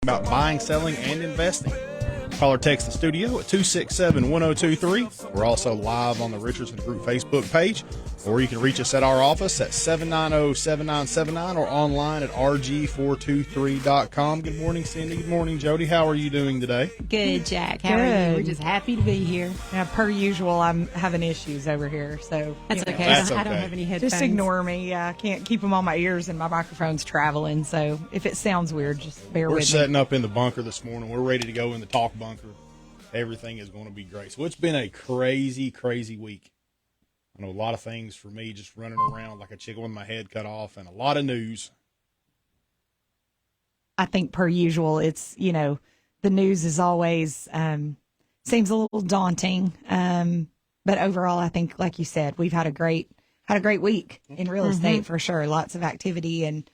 about buying, selling, and investing. Call or text the studio at 267-1023. We're also live on the Richardson Group Facebook page, or you can reach us at our office at 790-7979 or online at rg423.com. Good morning, Cindy. Good morning, Jody. How are you doing today? Good, Jack. How are you? We're just happy to be here. Now, per usual, I'm having issues over here, so that's okay. That's I okay. don't have any headphones. Just ignore me. I can't keep them on my ears, and my microphone's traveling. So if it sounds weird, just bear We're with me. setting up in the bunker this morning. We're ready to go in the talk bunker. Everything is going to be great. So it's been a crazy, crazy week. I know a lot of things for me, just running around like a chicken with my head cut off, and a lot of news. I think per usual, it's, the news is always seems a little daunting. But overall, I think, like you said, we've had a great week in real estate for sure. Lots of activity and,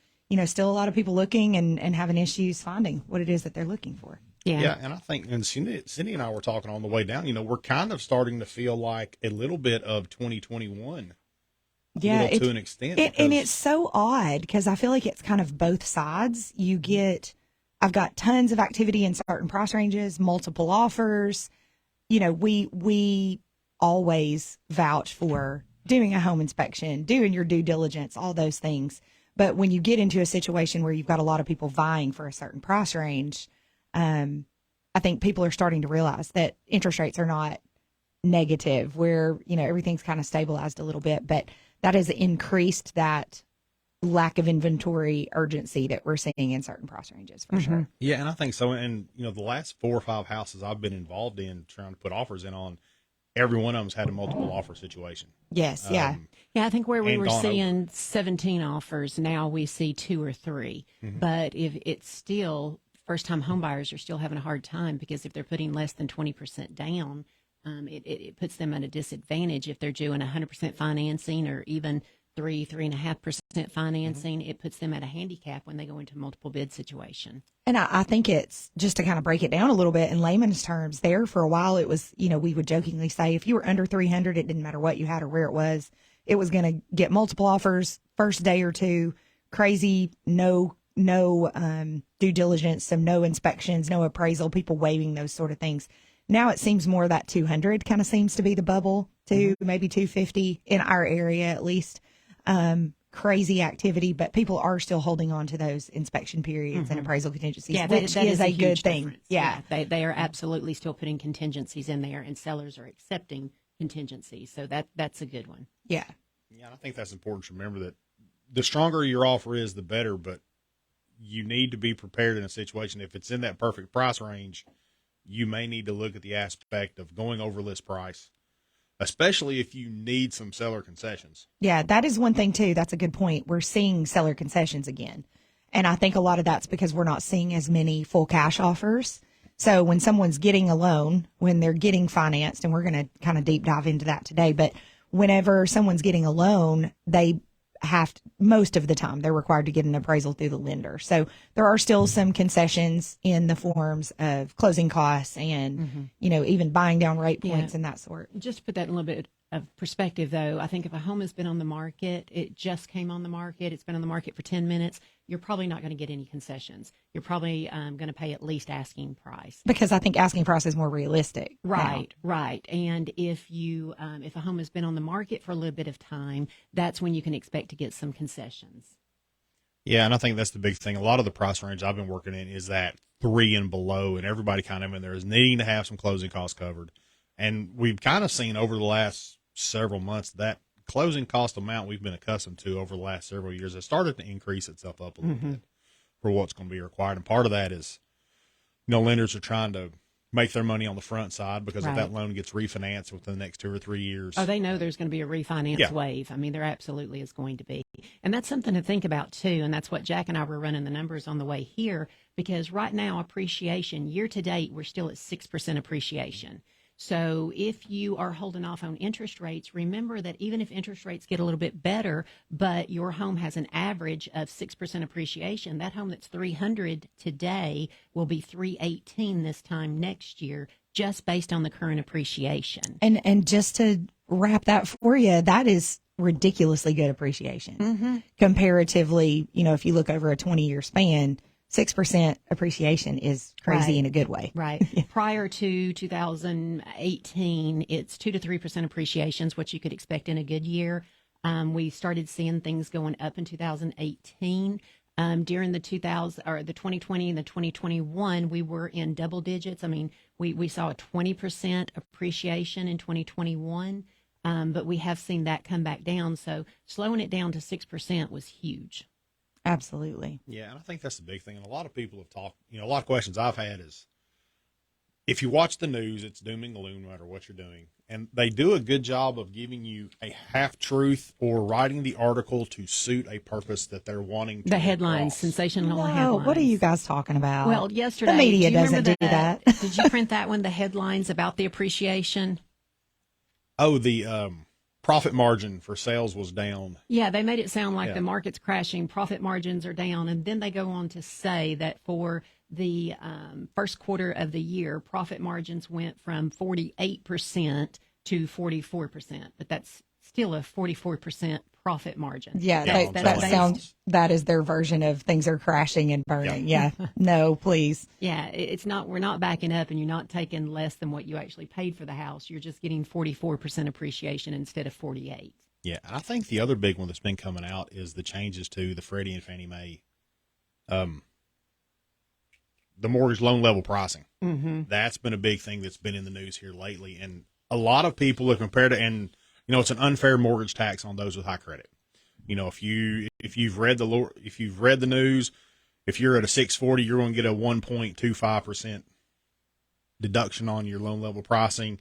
still a lot of people looking and having issues finding what it is that they're looking for. Yeah, and I think, and Cindy and I were talking on the way down, we're kind of starting to feel like a little bit of 2021. Yeah, to an extent. And it's so odd because I feel like it's kind of both sides. I've got tons of activity in certain price ranges, multiple offers. We always vouch for doing a home inspection, doing your due diligence, all those things. But when you get into a situation where you've got a lot of people vying for a certain price range, I think people are starting to realize that interest rates are not negative, where, everything's kind of stabilized a little bit, but that has increased that lack of inventory urgency that we're seeing in certain price ranges for sure. Yeah, and I think so. And, the last 4 or 5 houses I've been involved in trying to put offers in on, every one of them's had a multiple offer situation. Yes, yeah. Yeah, I think where we were seeing over. 17 offers, now we see 2 or 3. But if it's still, first-time home buyers are still having a hard time because if they're putting less than 20% down, it puts them at a disadvantage. If they're doing 100% financing or even 3.5% financing, it puts them at a handicap when they go into a multiple bid situation. And I think it's, just to kind of break it down a little bit in layman's terms, there for a while it was, we would jokingly say if you were under 300, it didn't matter what you had or where it was going to get multiple offers first day or two, crazy, no due diligence, so no inspections, no appraisal, people waiving those sort of things. Now it seems more that 200 kind of seems to be the bubble, maybe 250 in our area at least. Crazy activity, but people are still holding on to those inspection periods and appraisal contingencies, which that is a good thing. Difference. Yeah. They are absolutely still putting contingencies in there, and sellers are accepting contingencies. So that's a good one. Yeah. Yeah, and I think that's important to remember that the stronger your offer is, the better, but you need to be prepared in a situation. If it's in that perfect price range, you may need to look at the aspect of going over list price, especially if you need some seller concessions. Yeah, that is one thing too. That's a good point. We're seeing seller concessions again. And I think a lot of that's because we're not seeing as many full cash offers. So when someone's getting a loan, when they're getting financed, and we're going to kind of deep dive into that today, but whenever someone's getting a loan, most of the time they're required to get an appraisal through the lender. So there are still some concessions in the forms of closing costs and, even buying down rate points and that sort. Just to put that in a little bit of perspective, though, I think if a home has been on the market, it just came on the market, it's been on the market for 10 minutes, you're probably not going to get any concessions. You're probably going to pay at least asking price. Because I think asking price is more realistic. Right. And if a home has been on the market for a little bit of time, that's when you can expect to get some concessions. Yeah, and I think that's the big thing. A lot of the price range I've been working in is that 3 and below, and everybody kind of in there is needing to have some closing costs covered. And we've kind of seen over the last several months that closing cost amount we've been accustomed to over the last several years has started to increase itself up a little bit for what's going to be required. And part of that is, lenders are trying to make their money on the front side because if that loan gets refinanced within the next 2 or 3 years. Oh, they know there's going to be a refinance wave. I mean, there absolutely is going to be. And that's something to think about, too. And that's what Jack and I were running the numbers on the way here, because right now, appreciation, year to date, we're still at 6% appreciation. So if you are holding off on interest rates, remember that even if interest rates get a little bit better, but your home has an average of 6% appreciation, that home that's $300 today will be $318 this time next year, just based on the current appreciation. And just to wrap that for you, that is ridiculously good appreciation. Comparatively, if you look over a 20-year span, 6% appreciation is crazy Right. in a good way. Right. Prior to 2018, it's 2 to 3% appreciations, what you could expect in a good year. We started seeing things going up in 2018. During the 2020 and the 2021, we were in double digits. I mean, we saw a 20% appreciation in 2021, but we have seen that come back down. So slowing it down to 6% was huge. Absolutely. Yeah, and I think that's the big thing. And a lot of people have talked, a lot of questions I've had is, if you watch the news, it's doom and gloom no matter what you're doing. And they do a good job of giving you a half-truth or writing the article to suit a purpose that they're wanting to The headlines, cross. sensational No, headlines. what are you guys talking about? Well, yesterday, the media do you doesn't remember do that. Did you print that one, the headlines about the appreciation? Oh, the profit margin for sales was down. Yeah, they made it sound like Yeah. the market's crashing, profit margins are down, and then they go on to say that for the first quarter of the year, profit margins went from 48% to 44%, but that's still a 44% profit margin. Yeah, Yeah, that sounds, that is their version of things are crashing and burning. Yeah. No, please. Yeah, it's not, we're not backing up and you're not taking less than what you actually paid for the house. You're just getting 44% appreciation instead of 48. Yeah, and I think the other big one that's been coming out is the changes to the Freddie and Fannie Mae, the mortgage loan level pricing. Mm-hmm. That's been a big thing that's been in the news here lately, and a lot of people have compared it. And it's an unfair mortgage tax on those with high credit. If you've read the news, if you're at a 640, you're going to get a 1.25% deduction on your loan level pricing,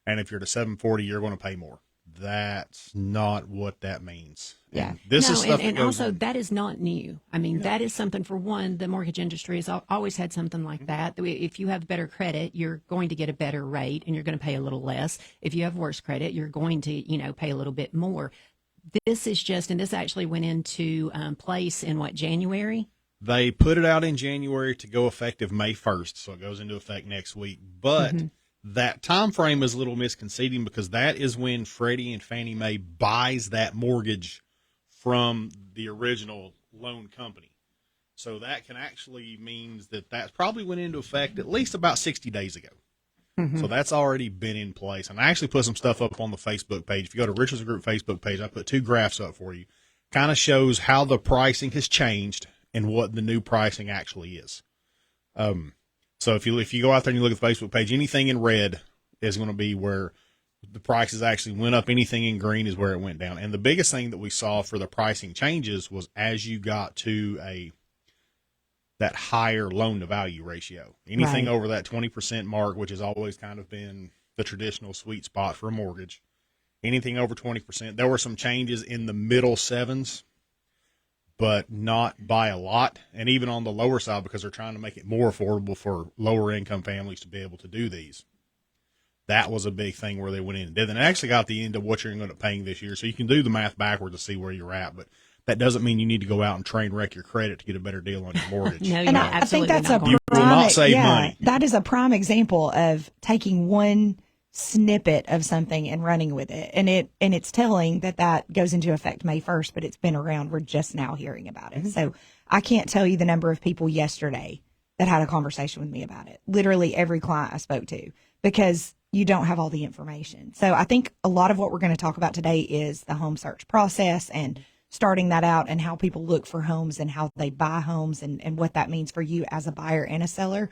and if you're at a 740, you're going to pay more. That's not what that means. Yeah. And this is stuff and that goes also on. that is not new. I mean, that is something, for one, the mortgage industry has always had something like that. If you have better credit, you're going to get a better rate and you're going to pay a little less. If you have worse credit, you're going to, pay a little bit more. This is just, and this actually went into place in January? They put it out in January to go effective May 1st, so it goes into effect next week. But that time frame is a little misconceiving because that is when Freddie and Fannie Mae buys that mortgage from the original loan company. So that can actually means that's probably went into effect at least about 60 days ago. So that's already been in place. And I actually put some stuff up on the Facebook page. If you go to Richardson Group Facebook page, I put 2 graphs up for you. Kind of shows how the pricing has changed and what the new pricing actually is. So if you go out there and you look at the Facebook page, anything in red is going to be where the prices actually went up. Anything in green is where it went down. And the biggest thing that we saw for the pricing changes was as you got to that higher loan to value ratio. Anything Right. over that 20% mark, which has always kind of been the traditional sweet spot for a mortgage. Anything over 20%. There were some changes in the middle sevens, but not by a lot. And even on the lower side, because they're trying to make it more affordable for lower income families to be able to do these. That was a big thing where they went in and did. And it actually got the end of what you're going to end up paying this year. So you can do the math backwards to see where you're at, but that doesn't mean you need to go out and train wreck your credit to get a better deal on your mortgage. No, And you're I think absolutely that's not a going You to. will not save money. That is a prime example of taking one snippet of something and running with it. And it's telling that goes into effect May 1st, but it's been around. We're just now hearing about it. So I can't tell you the number of people yesterday that had a conversation with me about it. Literally every client I spoke to, because you don't have all the information. So I think a lot of what we're going to talk about today is the home search process and starting that out and how people look for homes and how they buy homes and what that means for you as a buyer and a seller.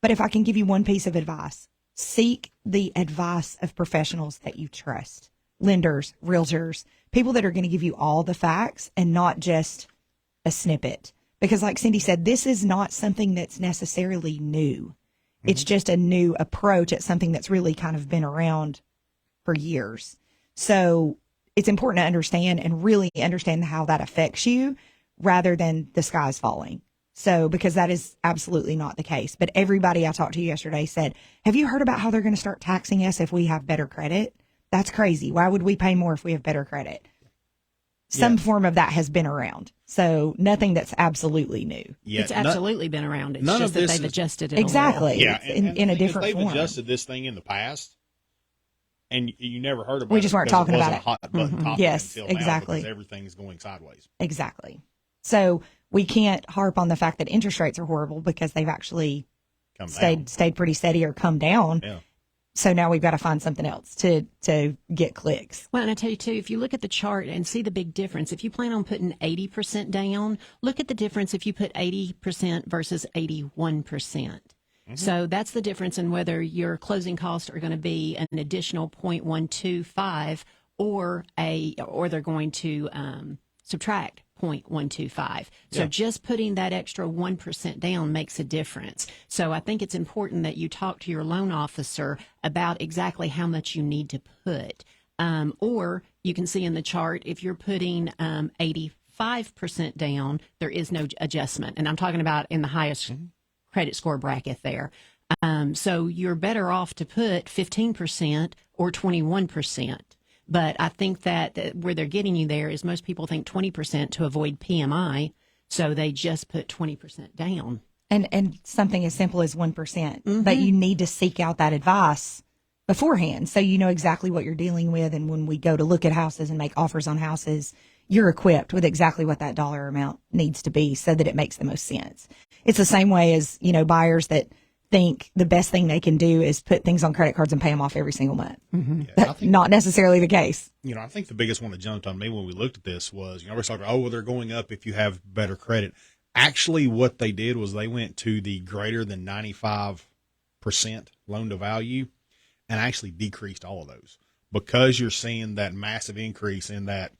But if I can give you one piece of advice, seek the advice of professionals that you trust, lenders, realtors, people that are going to give you all the facts and not just a snippet. Because like Cindi said, this is not something that's necessarily new. It's just a new approach at something that's really kind of been around for years. So it's important to understand and really understand how that affects you rather than the sky's falling. So, because that is absolutely not the case. But everybody I talked to yesterday said, have you heard about how they're going to start taxing us if we have better credit? That's crazy. Why would we pay more if we have better credit? Some form of that has been around. So nothing that's absolutely new. Yeah, It's absolutely been around. It's none just of that this they've is- adjusted it. Exactly. Yeah, It's in a different they've form. adjusted this thing in the past, and you never heard about it. We just weren't because talking it about wasn't it. a hot button topic Yes, until now exactly. because everything's going sideways. Exactly. So we can't harp on the fact that interest rates are horrible because they've actually stayed pretty steady or come down. Yeah. So now we've got to find something else to get clicks. Well, and I tell you too, if you look at the chart and see the big difference, if you plan on putting 80% down, look at the difference if you put 80% versus 81%. So that's the difference in whether your closing costs are going to be an additional 0.125 or they're going to subtract 0.125. So just putting that extra 1% down makes a difference. So I think it's important that you talk to your loan officer about exactly how much you need to put. Or you can see in the chart, if you're putting 85% down, there is no adjustment. And I'm talking about in the highest credit score bracket there. So you're better off to put 15% or 21%. But I think that where they're getting you there is most people think 20% to avoid PMI, so they just put 20% down. And something as simple as 1%. But you need to seek out that advice beforehand so you know exactly what you're dealing with. And when we go to look at houses and make offers on houses, you're equipped with exactly what that dollar amount needs to be so that it makes the most sense. It's the same way as, buyers that think the best thing they can do is put things on credit cards and pay them off every single month. That's not necessarily the case. I think the biggest one that jumped on me when we looked at this was, we're talking, they're going up if you have better credit. Actually, what they did was they went to the greater than 95% loan to value and actually decreased all of those because you're seeing that massive increase in that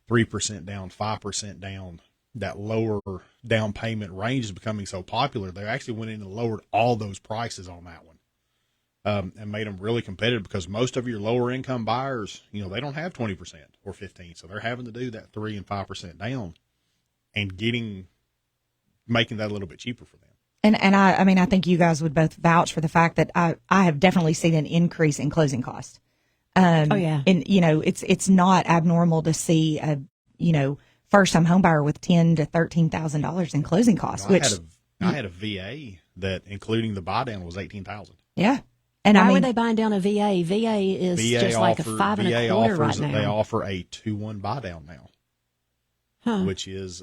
3% down, 5% down. That lower down payment range is becoming so popular, they actually went in and lowered all those prices on that one and made them really competitive because most of your lower income buyers, they don't have 20% or 15%. So they're having to do that 3 and 5% down and making that a little bit cheaper for them. And I think you guys would both vouch for the fact that I have definitely seen an increase in closing costs. And, it's not abnormal to see first-time home buyer with $10,000 to $13,000 in closing costs. I had a VA that, including the buy down, was $18,000. Yeah, and why were they buying down a VA? VA is just like a 5 and a quarter right now. They offer a 2-1 buy down now, which is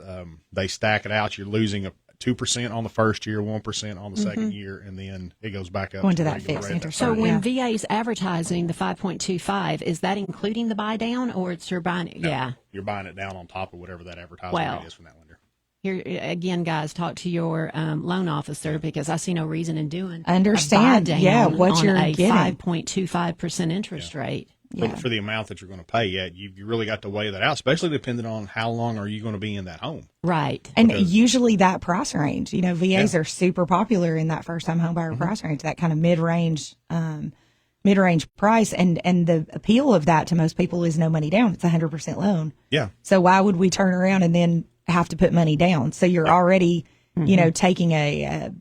they stack it out. You're losing 2% on the first year, 1% on the second year, and then it goes back up. Going to that fixed interest. So when VA's advertising the 5.25, is that including the buy down, or it's you're buying it? No, yeah, you're buying it down on top of whatever that advertising rate is from that lender. Here again, guys, talk to your loan officer because I see no reason in doing understand. A buy down what on you're a getting 5.25% interest rate. For the amount that you're going to pay, you really got to weigh that out, especially depending on how long are you going to be in that home. Right. And usually that price range, VAs are super popular in that first-time home buyer price range, that kind of mid-range price. And the appeal of that to most people is no money down. It's 100% loan. Yeah. So why would we turn around and then have to put money down? So you're already, taking a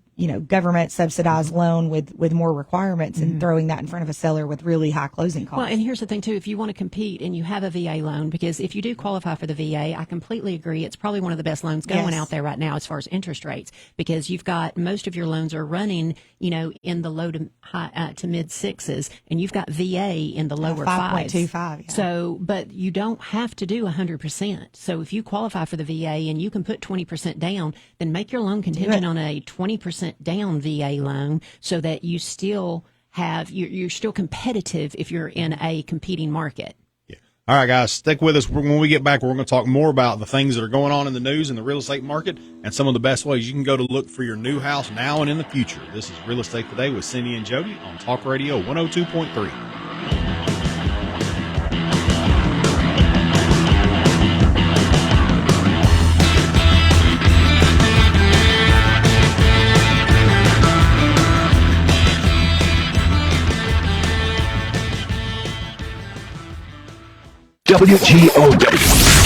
government subsidized loan with more requirements and throwing that in front of a seller with really high closing costs. Well, and here's the thing too, if you want to compete and you have a VA loan, because if you do qualify for the VA, I completely agree. It's probably one of the best loans going out there right now as far as interest rates, because you've got most of your loans are running, in the low to high to mid sixes, and you've got VA in the lower 5.25. Yeah. So, but you don't have to do 100%. So if you qualify for the VA and you can put 20% down, then make your loan contingent on a 20% down VA loan so that you still have, you're still competitive if you're in a competing market. Yeah. All right, guys, stick with us. When we get back, we're going to talk more about the things that are going on in the news and the real estate market and some of the best ways you can go to look for your new house now and in the future. This is Real Estate Today with Cindi and Jody on Talk Radio 102.3. WGOW.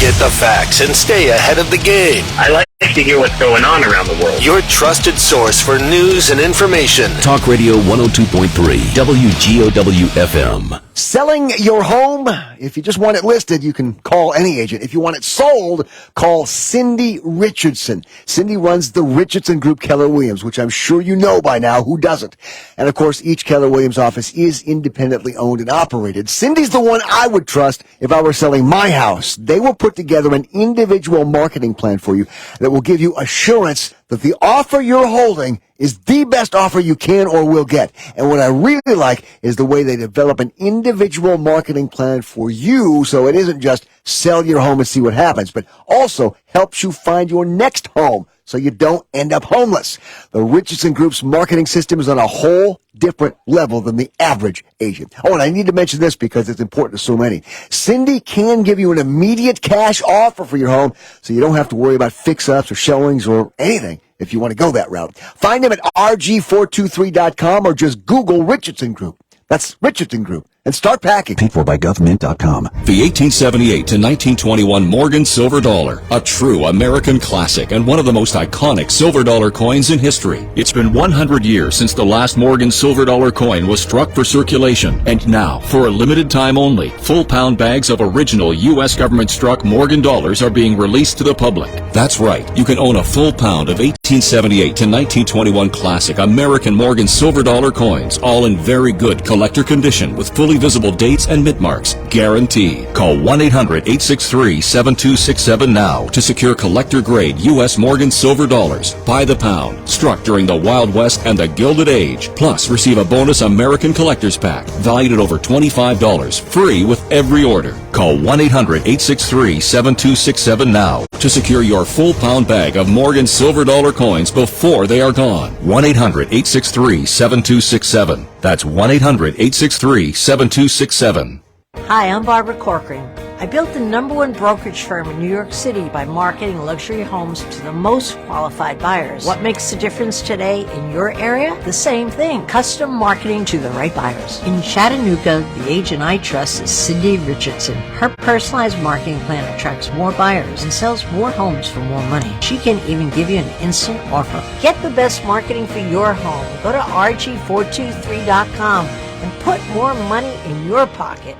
Get the facts and stay ahead of the game. I like to hear what's going on around the world. Your trusted source for news and information. Talk Radio 102.3, WGOW FM. Selling your home, if you just want it listed, you can call any agent. If you want it sold, call Cindi Richardson. Cindi runs the Richardson Group Keller Williams, which I'm sure you know by now. Who doesn't? And of course, each Keller Williams office is independently owned and operated. Cindy's the one I would trust if I were selling my house. They will put together an individual marketing plan for you that will give you assurance that the offer you're holding is the best offer you can or will get. And what I really like is the way they develop an individual marketing plan for you, so it isn't just sell your home and see what happens, but also helps you find your next home so you don't end up homeless. The Richardson Group's marketing system is on a whole different level than the average agent. Oh, and I need to mention this because it's important to so many. Cindi can give you an immediate cash offer for your home, so you don't have to worry about fix-ups or showings or anything if you want to go that route. Find them at rg423.com or just Google Richardson Group. That's Richardson Group. And start packing. Paid for by government.com. The 1878 to 1921 Morgan Silver Dollar, a true American classic and one of the most iconic silver dollar coins in history. It's been 100 years since the last Morgan Silver Dollar coin was struck for circulation. And now, for a limited time only, full pound bags of original U.S. government struck Morgan dollars are being released to the public. That's right, you can own a full pound of 1878 to 1921 classic American Morgan Silver Dollar coins, all in very good collector condition with fully visible dates and mint marks, guaranteed. Call 1-800-863-7267 now to secure collector-grade U.S. Morgan Silver Dollars by the pound, struck during the Wild West and the Gilded Age. Plus, receive a bonus American Collector's Pack, valued at over $25, free with every order. Call 1-800-863-7267 now to secure your full pound bag of Morgan Silver Dollar coins before they are gone. 1-800-863-7267. That's 1-800-863-7267. Hi, I'm Barbara Corcoran. I built the #1 brokerage firm in New York City by marketing luxury homes to the most qualified buyers. What makes the difference today in your area? The same thing, custom marketing to the right buyers. In Chattanooga, the agent I trust is Cindi Richardson. Her personalized marketing plan attracts more buyers and sells more homes for more money. She can even give you an instant offer. Get the best marketing for your home. Go to rg423.com and put more money in your pocket.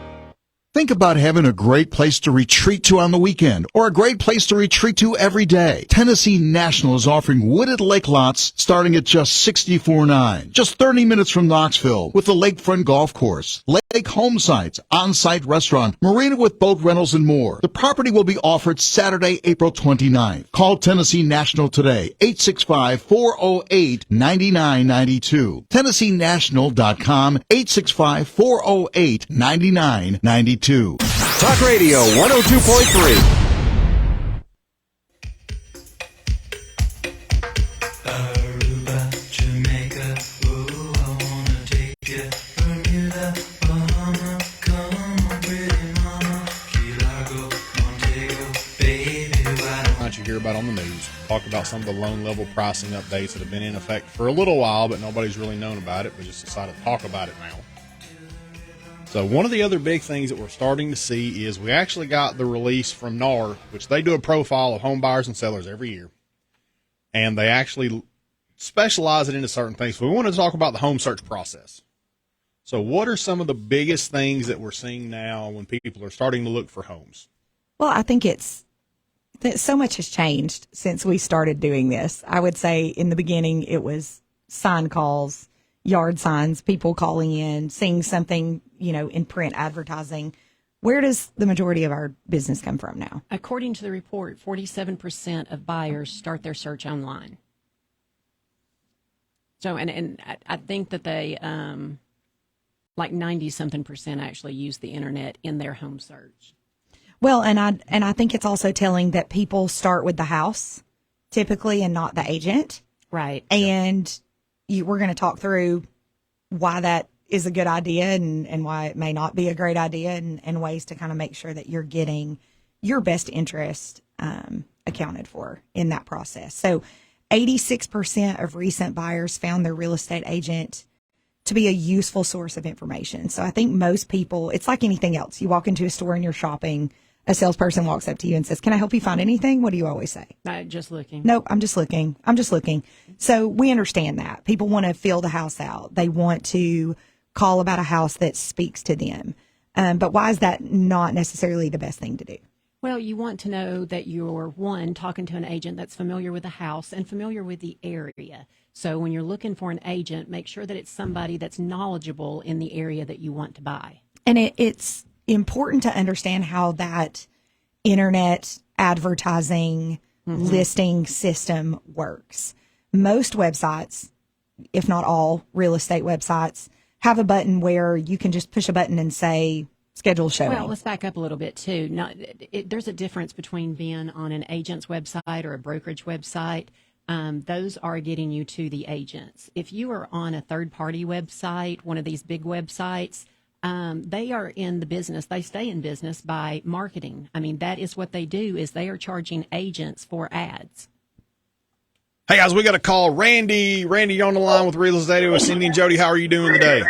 Think about having a great place to retreat to on the weekend or a great place to retreat to every day. Tennessee National is offering wooded lake lots starting at just $64.9. Just 30 minutes from Knoxville with the lakefront golf course, lake home sites, on-site restaurant, marina with boat rentals and more. The property will be offered Saturday, April 29th. Call Tennessee National today, 865-408-9992. TennesseeNational.com, 865-408-9992. Talk Radio 102.3. You hear about on the news. Talk about some of the loan level pricing updates that have been in effect for a little while, but nobody's really known about it. We just decided to talk about it now. So one of the other big things that we're starting to see is we actually got the release from NAR, which they do a profile of home buyers and sellers every year. And they actually specialize it into certain things. So we want to talk about the home search process. So what are some of the biggest things that we're seeing now when people are starting to look for homes? Well, I think so much has changed since we started doing this. I would say in the beginning it was sign calls, yard signs, people calling in, seeing something, in print advertising. Where does the majority of our business come from now? According to the report, 47% of buyers start their search online. So, and I think that they, like 90-something% actually use the internet in their home search. Well, and I think it's also telling that people start with the house typically and not the agent. Right. And we're going to talk through why that is a good idea and why it may not be a great idea and ways to kind of make sure that you're getting your best interest accounted for in that process. So 86% of recent buyers found their real estate agent to be a useful source of information. So I think most people, it's like anything else. You walk into a store and you're shopping. A salesperson walks up to you and says, "Can I help you find anything?" What do you always say? Just looking. Nope, I'm just looking. I'm just looking. So we understand that. People want to fill the house out. They want to call about a house that speaks to them. But why is that not necessarily the best thing to do? Well, you want to know that you're, one, talking to an agent that's familiar with the house and familiar with the area. So when you're looking for an agent, make sure that it's somebody that's knowledgeable in the area that you want to buy. And it's important to understand how that internet advertising listing system works. Most websites, if not all real estate websites, have a button where you can just push a button and say, schedule showing. Well, let's back up a little bit, too. There's a difference between being on an agent's website or a brokerage website. Those are getting you to the agents. If you are on a third-party website, one of these big websites, they are in the business. They stay in business by marketing. I mean, that is what they do, is they are charging agents for ads. Hey, guys, we got to call Randy. Randy, you're on the line with Real Estate with Cindi and Jody. How are you doing today?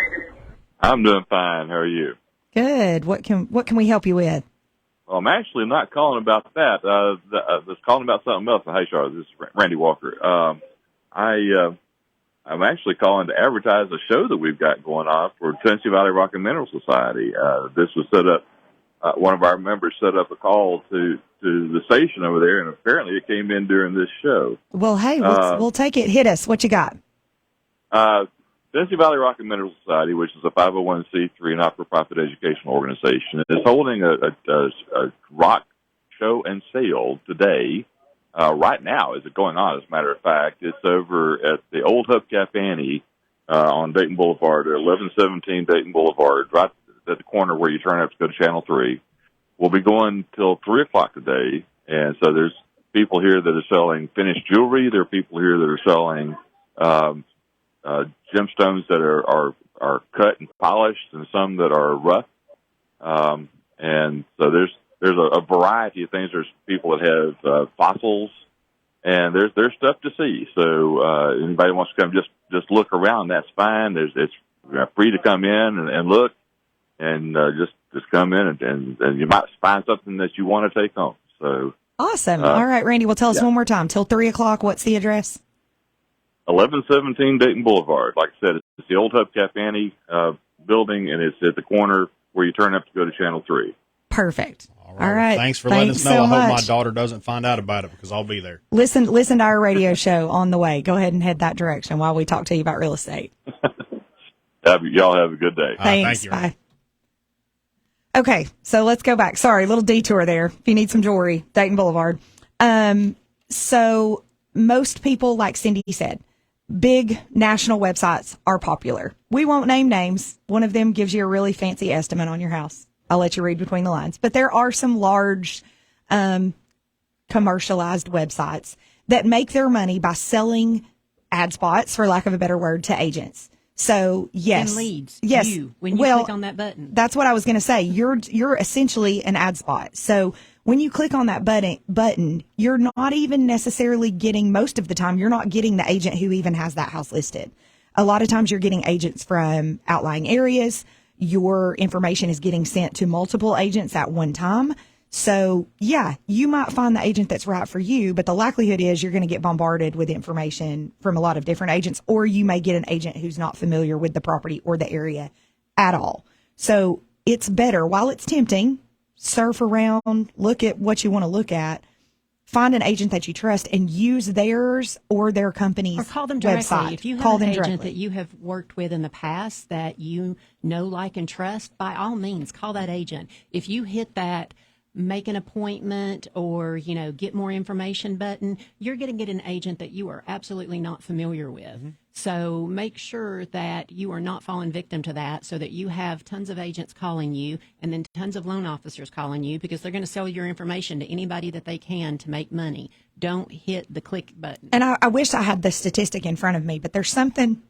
I'm doing fine. How are you? Good. What can we help you with? Well, I'm actually not calling about that. I was calling about something else. Hey, Charlotte, this is Randy Walker. I'm actually calling to advertise a show that we've got going on for Tennessee Valley Rock and Mineral Society. This was set up. One of our members set up a call to the station over there, and apparently it came in during this show. Well, hey, we'll take it. Hit us. What you got? Tennessee Valley Rock and Mineral Society, which is a 501c3 not-for-profit educational organization, is holding a rock show and sale today. Right now, is it going on, as a matter of fact. It's over at the Old Hubcap Annie on Dayton Boulevard, 1117 Dayton Boulevard, right at the corner where you turn up to go to Channel 3. We'll be going till 3 o'clock today, and so there's people here that are selling finished jewelry. There are people here that are selling gemstones that are cut and polished, and some that are rough. And so there's a variety of things. There's people that have fossils, and there's stuff to see. So anybody wants to come just look around, that's fine. It's free to come in and look, and just come in and you might find something that you want to take home. So awesome. All right, Randy. Well, tell us one more time. Till 3 o'clock. What's the address? 1117 Dayton Boulevard. Like I said, it's the Old Hubcap Annie building, and it's at the corner where you turn up to go to Channel 3. Perfect. All right. Thanks for letting us know. So I hope much. my daughter doesn't find out about it, because I'll be there. Listen to our radio show on the way. Go ahead and head that direction while we talk to you about real estate. Y'all have a good day. Thanks. Thank you. Bye. Okay, so let's go back. Sorry, little detour there. If you need some jewelry, Dayton Boulevard. So most people, like Cindi said, big national websites are popular. We won't name names. One of them gives you a really fancy estimate on your house. I'll let you read between the lines. But there are some large commercialized websites that make their money by selling ad spots, for lack of a better word, to agents. So, yes. And leads. Yes. When you click on that button. That's what I was going to say. You're essentially an ad spot. So when you click on that button, you're not even necessarily getting, most of the time, you're not getting the agent who even has that house listed. A lot of times you're getting agents from outlying areas. Your information is getting sent to multiple agents at one time. So, yeah, you might find the agent that's right for you, but the likelihood is you're going to get bombarded with information from a lot of different agents, or you may get an agent who's not familiar with the property or the area at all. So it's better, while it's tempting, surf around, look at what you want to look at, find an agent that you trust and use theirs or their company's or call them directly. website. If you Call have an them agent directly. that you have worked with in the past that you know, like, and trust, by all means, call that agent. If you hit that make an appointment or, get more information button, you're going to get an agent that you are absolutely not familiar with. Mm-hmm. So make sure that you are not falling victim to that, so that you have tons of agents calling you and then tons of loan officers calling you, because they're going to sell your information to anybody that they can to make money. Don't hit the click button. And I wish I had the statistic in front of me, but there's something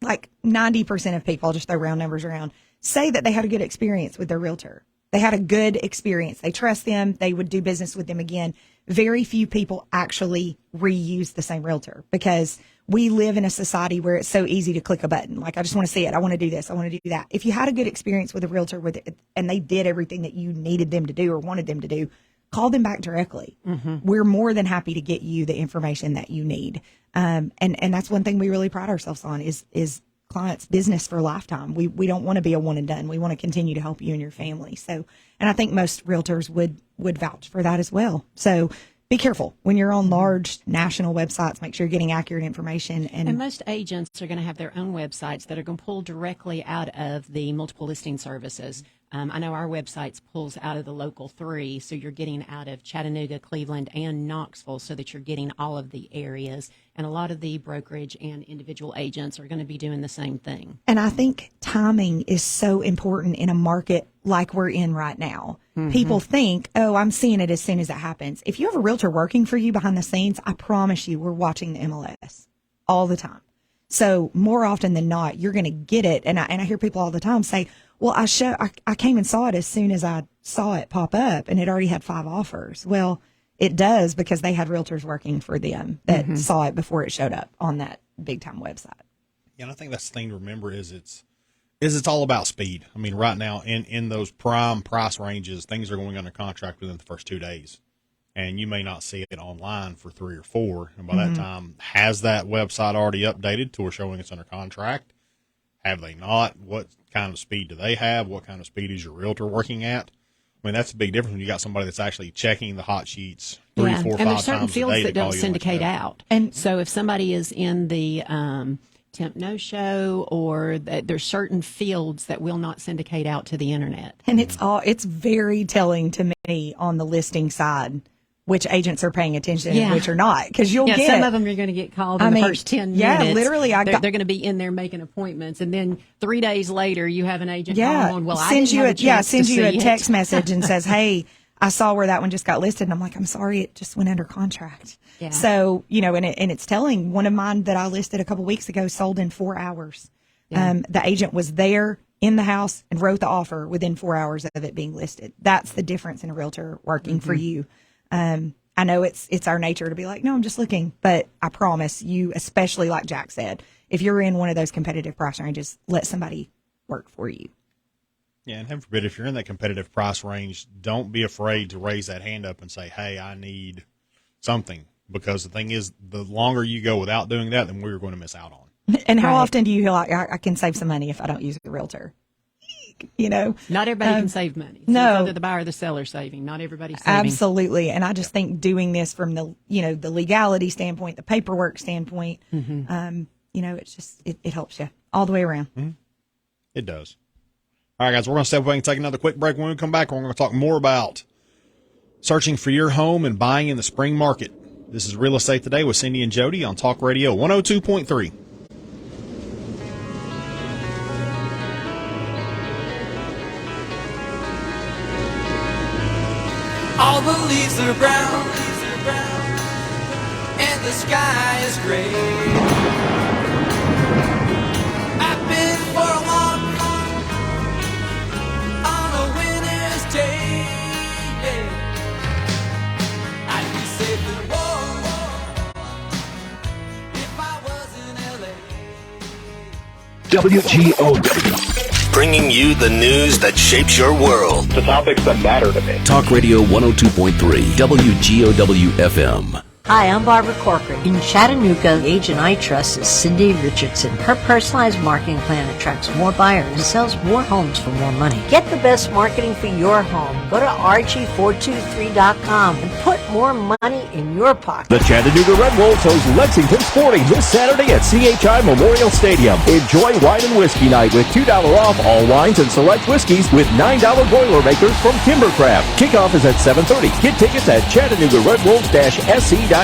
like 90% of people, I'll just throw round numbers around, say that they had a good experience with their realtor. They had a good experience. They trust them. They would do business with them again. Very few people actually reuse the same realtor, because we live in a society where it's so easy to click a button. Like, I just want to see it. I want to do this. I want to do that. If you had a good experience with a realtor with it and they did everything that you needed them to do or wanted them to do, call them back directly. Mm-hmm. We're more than happy to get you the information that you need. And that's one thing we really pride ourselves on is clients business for a lifetime. We don't want to be a one and done. We want to continue to help you and your family. So, and I think most realtors would vouch for that as well. So be careful when you're on large national websites. Make sure you're getting accurate information. And most agents are going to have their own websites that are going to pull directly out of the multiple listing services. I know our websites pulls out of the local 3, so you're getting out of Chattanooga, Cleveland, and Knoxville, so that you're getting all of the areas. And a lot of the brokerage and individual agents are going to be doing the same thing. And I think timing is so important in a market like we're in right now. Mm-hmm. People think, oh, I'm seeing it as soon as it happens. If you have a realtor working for you behind the scenes, I promise you, we're watching the MLS all the time. So more often than not, you're going to get it. And I hear people all the time say, well, I came and saw it as soon as I saw it pop up, and it already had 5 offers. Well, it does, because they had realtors working for them that saw it before it showed up on that big time website. Yeah, and I think that's the thing to remember is it's all about speed. I mean, right now in those prime price ranges, things are going under contract within the first 2 days, and you may not see it online for 3 or 4. And by that time, has that website already updated to where showing it's under contract? Have they not? What kind of speed do they have? What kind of speed is your realtor working at? I mean, that's a big difference when you got somebody that's actually checking the hot sheets 3, 4, 5 times a day. And there's certain fields that don't syndicate out. And so if somebody is in the temp no-show, or there's certain fields that will not syndicate out to the internet. And it's very telling to me on the listing side which agents are paying attention and which are not, because you'll get some of them you're going to get called in the first 10 minutes. Yeah, literally, they're going to be in there making appointments, and then 3 days later you have an agent calling. Well, sends you a text message and says, "Hey, I saw where that one just got listed," and I'm like, "I'm sorry, it just went under contract." Yeah. So and it's telling. One of mine that I listed a couple weeks ago sold in 4 hours. Yeah. The agent was there in the house and wrote the offer within 4 hours of it being listed. That's the difference in a realtor working for you. I know it's our nature to be like, no, I'm just looking, but I promise you, especially like Jack said, if you're in one of those competitive price ranges, let somebody work for you. Yeah, and heaven forbid, if you're in that competitive price range, don't be afraid to raise that hand up and say, hey, I need something, because the thing is, the longer you go without doing that, the more you're going to miss out on. And how often do you feel like I can save some money if I don't use a realtor? Not everybody can save money. So no, whether the buyer or the seller saving. Not everybody's saving. Absolutely. And I just think doing this from the the legality standpoint, the paperwork standpoint, it's just it helps you all the way around. Mm-hmm. It does. All right, guys, we're going to step away and take another quick break. When we come back, we're going to talk more about searching for your home and buying in the spring market. This is Real Estate Today with Cindi and Jody on Talk Radio 102.3. All the leaves are brown, and the sky is gray. I've been for a walk on a winter's day. I'd be safe and warm if I was in LA. WGOW. Bringing you the news that shapes your world. The topics that matter to me. Talk Radio 102.3, WGOW FM. Hi, I'm Barbara Corcoran. In Chattanooga, the agent I trust is Cindi Richardson. Her personalized marketing plan attracts more buyers and sells more homes for more money. Get the best marketing for your home. Go to RG423.com and put more money in your pocket. The Chattanooga Red Wolves host Lexington Sporting this Saturday at CHI Memorial Stadium. Enjoy wine and whiskey night with $2 off all wines and select whiskeys with $9 Boilermakers from Timbercraft. Kickoff is at 7:30. Get tickets at ChattanoogaRedWolves-SC.com.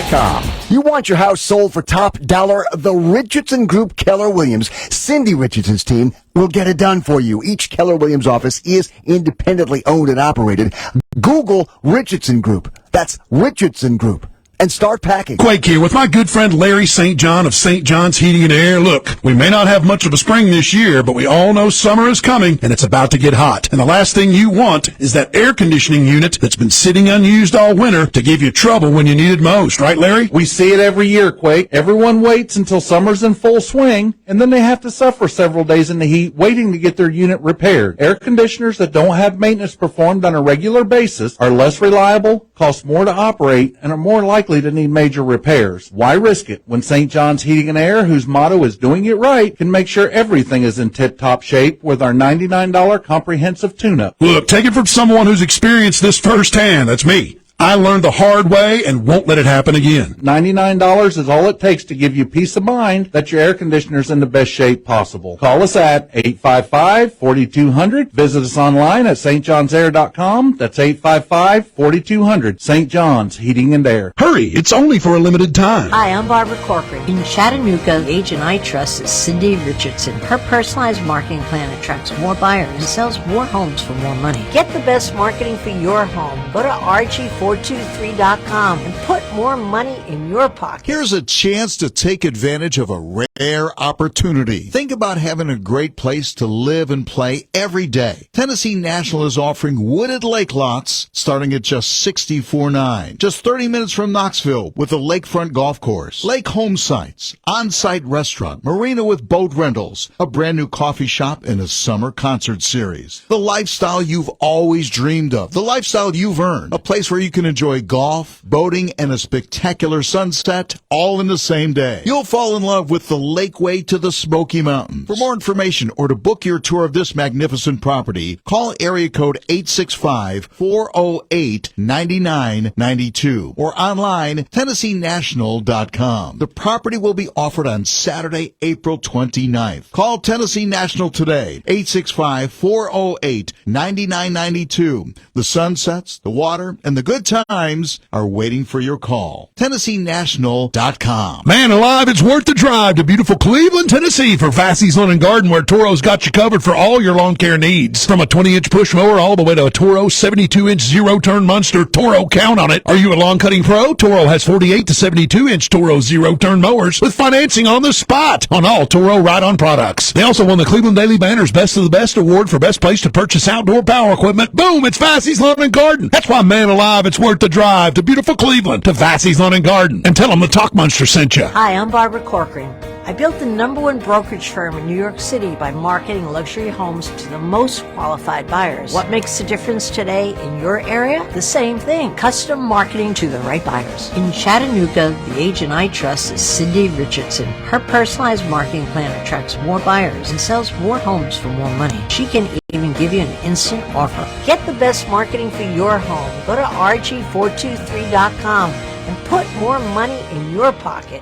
You want your house sold for top dollar? The Richardson Group Keller Williams, Cindi Richardson's team will get it done for you. Each Keller Williams office is independently owned and operated. Google Richardson Group. That's Richardson Group. And start packing. Quake here with my good friend Larry St. John of St. John's Heating and Air. Look, we may not have much of a spring this year, but we all know summer is coming and it's about to get hot. And the last thing you want is that air conditioning unit that's been sitting unused all winter to give you trouble when you need it most. Right, Larry? We see it every year, Quake. Everyone waits until summer's in full swing, and then they have to suffer several days in the heat waiting to get their unit repaired. Air conditioners that don't have maintenance performed on a regular basis are less reliable, cost more to operate, and are more likely likely to need major repairs. Why risk it when St. John's Heating and Air, whose motto is doing it right, can make sure everything is in tip-top shape with our $99 comprehensive tune-up? Look, take it from someone who's experienced this firsthand. That's me. I learned the hard way and won't let it happen again. $99 is all it takes to give you peace of mind that your air conditioner's in the best shape possible. Call us at 855-4200. Visit us online at stjohnsair.com. That's 855-4200. St. John's Heating and Air. Hurry, it's only for a limited time. Hi, I'm Barbara Corcoran. In Chattanooga, the agent I trust is Cindi Richardson. Her personalized marketing plan attracts more buyers and sells more homes for more money. Get the best marketing for your home. Go to RG423.com and put more money in your pocket. Here's a chance to take advantage of a rare opportunity. Think about having a great place to live and play every day. Tennessee National is offering wooded lake lots starting at just $64.9. Just 30 minutes from Knoxville with a lakefront golf course, lake home sites, on-site restaurant, marina with boat rentals, a brand new coffee shop, and a summer concert series. The lifestyle you've always dreamed of. The lifestyle you've earned. A place where you can enjoy golf, boating, and a spectacular sunset all in the same day. You'll fall in love with the lakeway to the Smoky Mountains. For more information or to book your tour of this magnificent property, call area code 865-408-9992 or online TennesseeNational.com. The property will be offered on Saturday, April 29th. Call Tennessee National today, 865-408-9992. The sunsets, the water, and the good times are waiting for your call. TennesseeNational.com. Man alive, it's worth the drive to beautiful Cleveland, Tennessee for Vassie's Lawn and Garden, where Toro's got you covered for all your lawn care needs. From a 20-inch push mower all the way to a Toro 72-inch zero-turn monster, Toro, count on it. Are you a lawn cutting pro? Toro has 48 to 72-inch Toro zero-turn mowers with financing on the spot on all Toro ride-on products. They also won the Cleveland Daily Banner's Best of the Best award for best place to purchase outdoor power equipment. Boom, it's Vassie's Lawn and Garden. That's why, man alive, it's worth the drive to beautiful Cleveland to Vassie's Lawn and Garden. And tell them the Talk Monster sent you. Hi, I'm Barbara Corcoran. I built the #1 brokerage firm in New York City by marketing luxury homes to the most qualified buyers. What makes the difference today in your area? The same thing. Custom marketing to the right buyers. In Chattanooga, the agent I trust is Cindi Richardson. Her personalized marketing plan attracts more buyers and sells more homes for more money. She can even give you an instant offer. Get the best marketing for your home. Go to RG423.com and put more money in your pocket.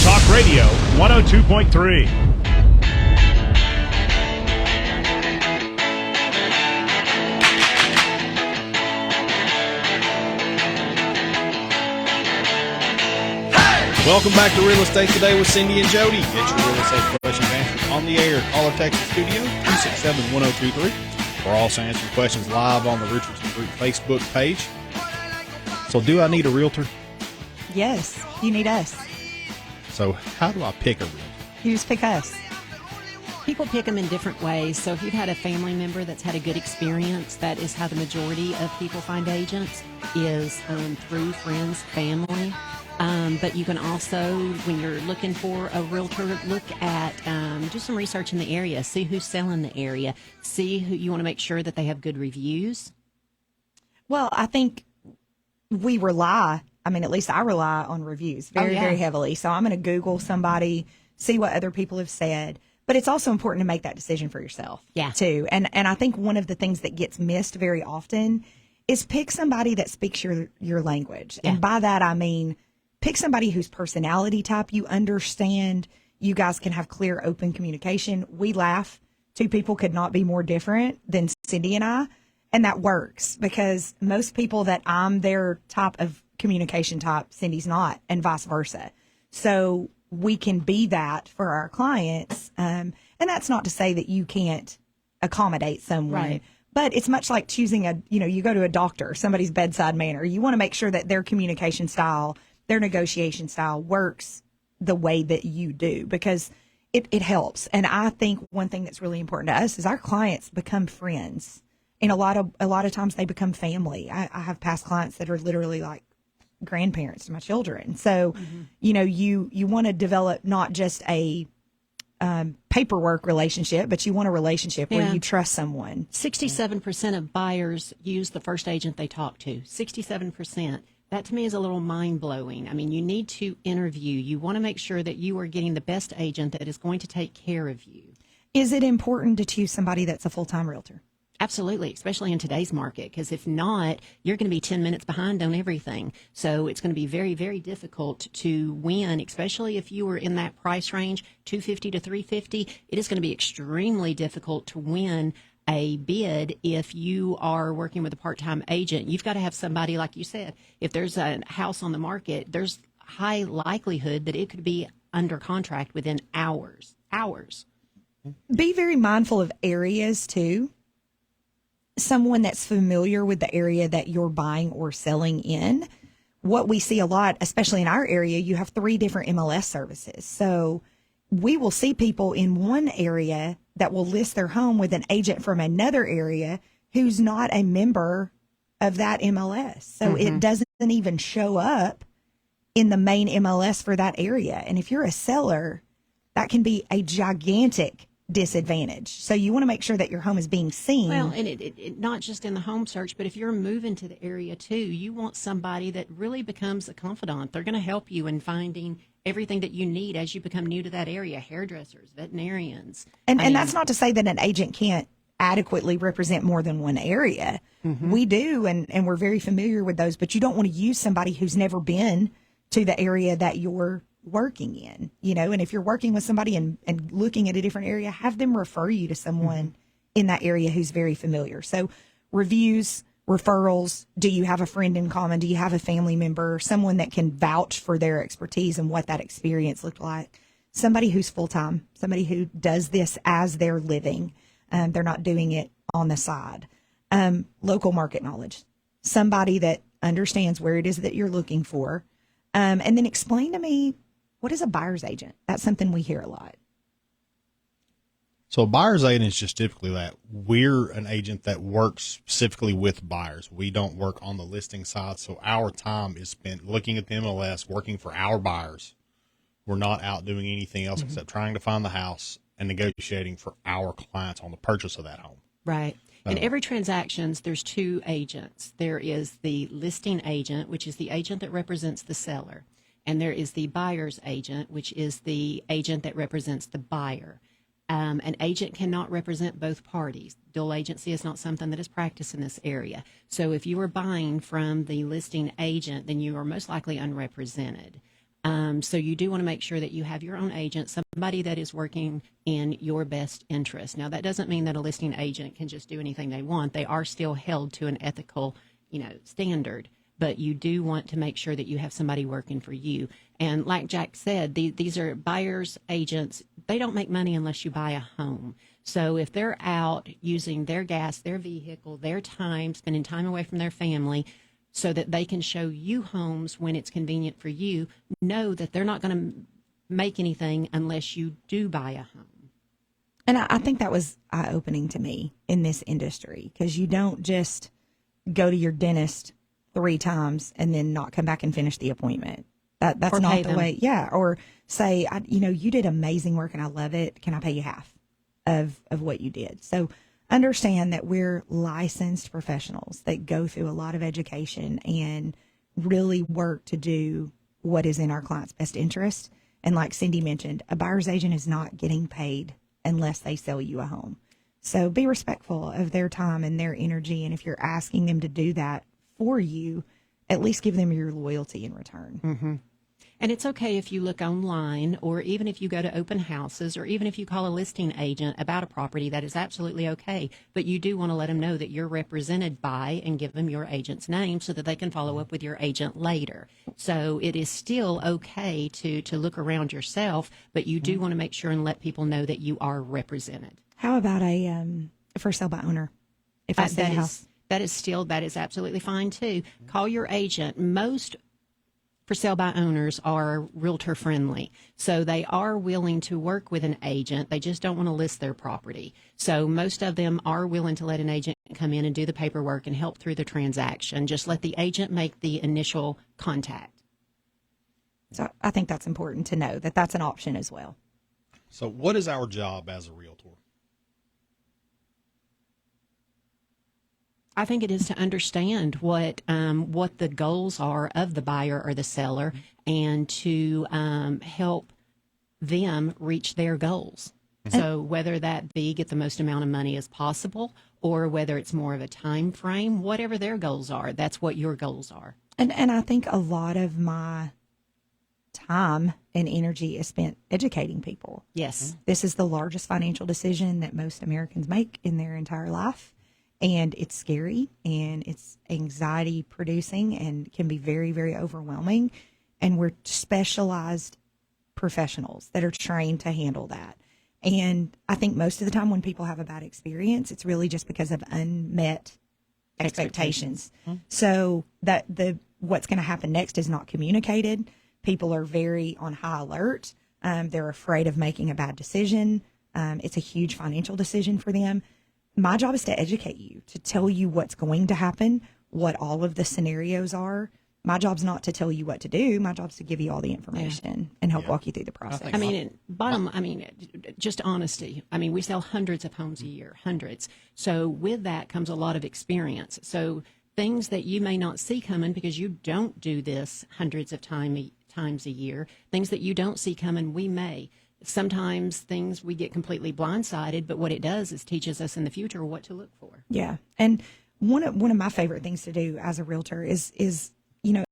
Talk Radio 102.3. Welcome back to Real Estate Today with Cindi and Jody. Get your real estate questions answered on the air. Call or text the studio 267-1023. We're also answering questions live on the Richardson Group Facebook page. So, do I need a realtor? Yes, you need us. So, how do I pick a realtor? You just pick us. People pick them in different ways. So if you've had a family member that's had a good experience, that is how the majority of people find agents, is through friends, family. But you can also, when you're looking for a realtor, look at, do some research in the area, see who's selling the area, see who you want to make sure that they have good reviews. Well, I think we rely, at least I rely on reviews very heavily. So I'm going to Google somebody, see what other people have said. But it's also important to make that decision for yourself, too. And I think one of the things that gets missed very often is pick somebody that speaks your language. Yeah. And by that, I mean, pick somebody whose personality type you understand. You guys can have clear, open communication. We laugh. Two people could not be more different than Cindi and I. And that works because most people that I'm their type of communication type, Cindy's not, and vice versa. So we can be that for our clients. And that's not to say that you can't accommodate someone. Right. But it's much like choosing you go to a doctor, somebody's bedside manner. You want to make sure that their communication style, their negotiation style works the way that you do because it helps. And I think one thing that's really important to us is our clients become friends. And a lot of times they become family. I have past clients that are literally like grandparents to my children. So, you want to develop not just a paperwork relationship, but you want a relationship where you trust someone. 67% of buyers use the first agent they talk to. 67%. That to me is a little mind blowing. I mean, you need to interview. You want to make sure that you are getting the best agent that is going to take care of you. Is it important to choose somebody that's a full-time realtor? Absolutely, especially in today's market, because if not, you're going to be 10 minutes behind on everything. So it's going to be very, very difficult to win, especially if you were in that price range, $250 to $350. It is going to be extremely difficult to win a bid if you are working with a part-time agent. You've got to have somebody, like you said, if there's a house on the market, there's high likelihood that it could be under contract within hours. Be very mindful of areas too. Someone that's familiar with the area that you're buying or selling in. What we see a lot, especially in our area, you have 3 different MLS services. So we will see people in one area that will list their home with an agent from another area who's not a member of that MLS. So it doesn't even show up in the main MLS for that area. And if you're a seller, that can be a gigantic disadvantage. So you want to make sure that your home is being seen. Well, and it not just in the home search, but if you're moving to the area too, you want somebody that really becomes a confidant. They're going to help you in finding everything that you need as you become new to that area, hairdressers, veterinarians. And that's not to say that an agent can't adequately represent more than one area. We do, and we're very familiar with those, but you don't want to use somebody who's never been to the area that you're working in, and if you're working with somebody and looking at a different area, have them refer you to someone in that area who's very familiar. So reviews, referrals, do you have a friend in common? Do you have a family member, someone that can vouch for their expertise and what that experience looked like? Somebody who's full-time, somebody who does this as their living. They're not doing it on the side. Local market knowledge, somebody that understands where it is that you're looking for. And then explain to me, what is a buyer's agent? That's something we hear a lot. So a buyer's agent is just typically that. We're an agent that works specifically with buyers. We don't work on the listing side, so our time is spent looking at the MLS, working for our buyers. We're not out doing anything else except trying to find the house and negotiating for our clients on the purchase of that home. Right. In every transactions, there's 2 agents. There is the listing agent, which is the agent that represents the seller. And there is the buyer's agent, which is the agent that represents the buyer. An agent cannot represent both parties. Dual agency is not something that is practiced in this area. So if you are buying from the listing agent, then you are most likely unrepresented. So you do want to make sure that you have your own agent, somebody that is working in your best interest. Now, that doesn't mean that a listing agent can just do anything they want. They are still held to an ethical, standard. But you do want to make sure that you have somebody working for you. And like Jack said, these are buyers agents. They don't make money unless you buy a home. So if they're out using their gas, their vehicle, their time, spending time away from their family so that they can show you homes when it's convenient for you, know that they're not going to make anything unless you do buy a home. And I think that was eye-opening to me in this industry, because you don't just go to your dentist 3 times and then not come back and finish the appointment. That's not the way. Yeah. Or say, you did amazing work and I love it. Can I pay you half of what you did? So understand that we're licensed professionals that go through a lot of education and really work to do what is in our client's best interest. And like Cindy mentioned, a buyer's agent is not getting paid unless they sell you a home. So be respectful of their time and their energy. And if you're asking them to do that for you, at least give them your loyalty in return. And it's okay if you look online, or even if you go to open houses, or even if you call a listing agent about a property. That is absolutely okay. But you do want to let them know that you're represented by, and give them your agent's name so that they can follow up with your agent later. So it is still okay to look around yourself, but you do want to make sure and let people know that you are represented. How about a for sale by owner? If I see a house. That is absolutely fine too. Call your agent. Most for sale by owners are realtor friendly. So they are willing to work with an agent. They just don't want to list their property. So most of them are willing to let an agent come in and do the paperwork and help through the transaction. Just let the agent make the initial contact. So I think that's important to know that that's an option as well. So what is our job as a realtor? I think it is to understand what the goals are of the buyer or the seller, and to help them reach their goals. So whether that be get the most amount of money as possible, or whether it's more of a time frame, whatever their goals are, that's what your goals are. And I think a lot of my time and energy is spent educating people. Yes. This is the largest financial decision that most Americans make in their entire life. And it's scary, and it's anxiety producing, and can be very, very overwhelming. And we're specialized professionals that are trained to handle that. And I think most of the time when people have a bad experience, it's really just because of unmet expectations. So that what's going to happen next is not communicated. People are very on high alert. They're afraid of making a bad decision. It's a huge financial decision for them. My job is to educate you, to tell you what's going to happen, what all of the scenarios are. My job's not to tell you what to do. My job's to give you all the information and help walk you through the process. Just honesty. I mean, we sell hundreds of homes a year, hundreds. So with that comes a lot of experience. So things that you may not see coming because you don't do this hundreds of times a year, things that you don't see coming, we may. Sometimes things we get completely blindsided, but what it does is teaches us in the future what to look for. Yeah. And one of my favorite things to do as a realtor is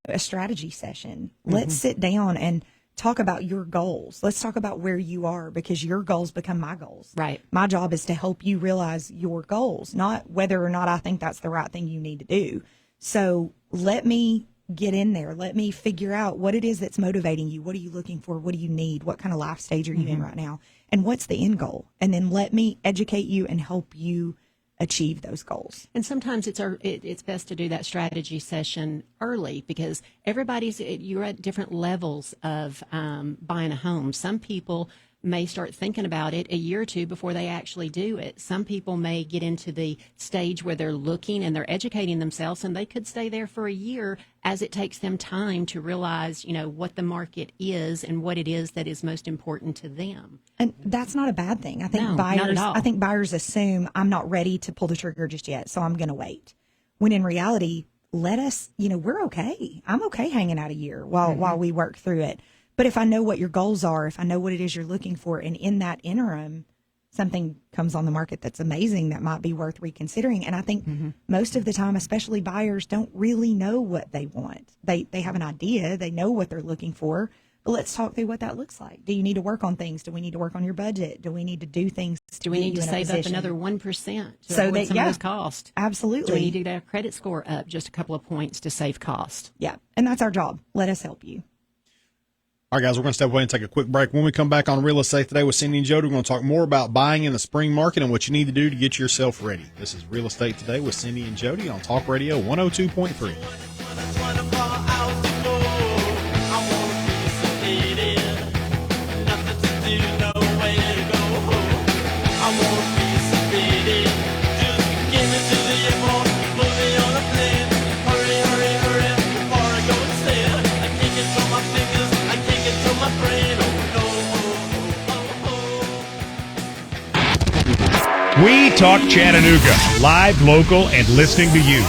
a strategy session. Let's sit down and talk about your goals. Let's talk about where you are, because your goals become my goals. Right. My job is to help you realize your goals, not whether or not I think that's the right thing you need to do. So let me get in there. Let me figure out what it is that's motivating you. What are you looking for? What do you need? What kind of life stage are you in right now? And what's the end goal? And then let me educate you and help you achieve those goals. And sometimes it's best to do that strategy session early, because you're at different levels of buying a home. Some people may start thinking about it a year or two before they actually do it. Some people may get into the stage where they're looking and they're educating themselves, and they could stay there for a year as it takes them time to realize, what the market is and what it is that is most important to them. And that's not a bad thing. I think not at all. buyers assume I'm not ready to pull the trigger just yet, so I'm going to wait. When in reality, let us, we're okay. I'm okay hanging out a year while we work through it. But if I know what your goals are, if I know what it is you're looking for, and in that interim, something comes on the market that's amazing, that might be worth reconsidering. And I think most of the time, especially buyers, don't really know what they want. They have an idea. They know what they're looking for. But let's talk through what that looks like. Do you need to work on things? Do we need to work on your budget? Do we need to do things? Do we need to save up another 1% to so avoid some of those costs? Absolutely. Do we need to get our credit score up just a couple of points to save cost? Yeah. And that's our job. Let us help you. All right, guys, we're going to step away and take a quick break. When we come back on Real Estate Today with Cindi and Jody, we're going to talk more about buying in the spring market and what you need to do to get yourself ready. This is Real Estate Today with Cindi and Jody on Talk Radio 102.3. We Talk Chattanooga, live, local, and listening to you.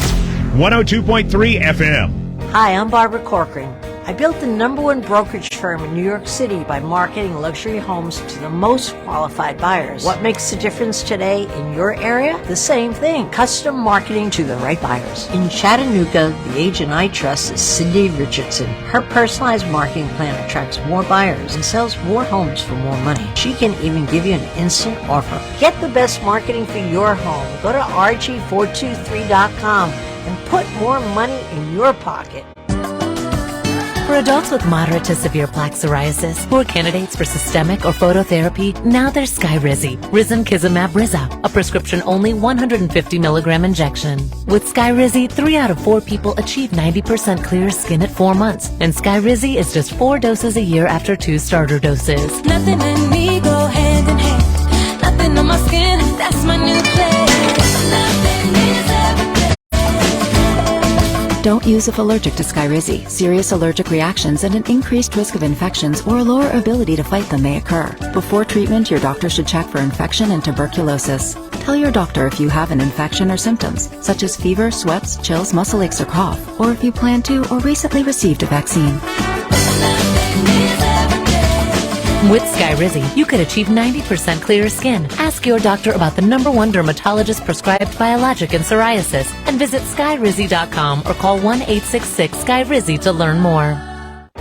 102.3 FM. Hi, I'm Barbara Corcoran. I built the #1 brokerage firm in New York City by marketing luxury homes to the most qualified buyers. What makes the difference today in your area? The same thing. Custom marketing to the right buyers. In Chattanooga, the agent I trust is Cindi Richardson. Her personalized marketing plan attracts more buyers and sells more homes for more money. She can even give you an instant offer. Get the best marketing for your home. Go to rg423.com and put more money in your pocket. For adults with moderate to severe plaque psoriasis who are candidates for systemic or phototherapy, now there's Skyrizi, Risankizumab Riza, a prescription-only 150 milligram injection. With Skyrizi, 3 out of 4 people achieve 90% clear skin at 4 months, and Skyrizi is just 4 doses a year after 2 starter doses. Nothing and me go hand in hand. Nothing on my skin, that's my new place. Nothing is everything. Don't use if allergic to Skyrizi. Serious allergic reactions and an increased risk of infections or a lower ability to fight them may occur. Before treatment, your doctor should check for infection and tuberculosis. Tell your doctor if you have an infection or symptoms, such as fever, sweats, chills, muscle aches, or cough, or if you plan to or recently received a vaccine. With Skyrizi, you could achieve 90% clearer skin. Ask your doctor about the #1 dermatologist prescribed biologic in psoriasis and visit skyrizi.com or call 1-866-SKYRIZI to learn more.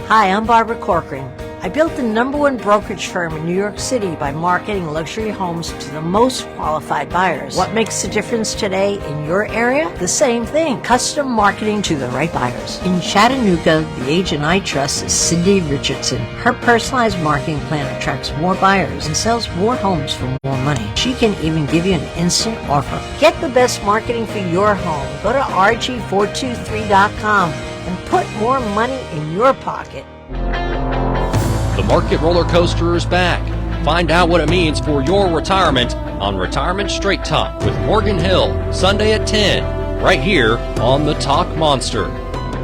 Hi, I'm Barbara Corcoran. I built the #1 brokerage firm in New York City by marketing luxury homes to the most qualified buyers. What makes the difference today in your area? The same thing, custom marketing to the right buyers. In Chattanooga, the agent I trust is Cindi Richardson. Her personalized marketing plan attracts more buyers and sells more homes for more money. She can even give you an instant offer. Get the best marketing for your home. Go to rg423.com and put more money in your pocket. The market roller coaster is back. Find out what it means for your retirement on Retirement Straight Talk with Morgan Hill, Sunday at 10, right here on the Talk Monster.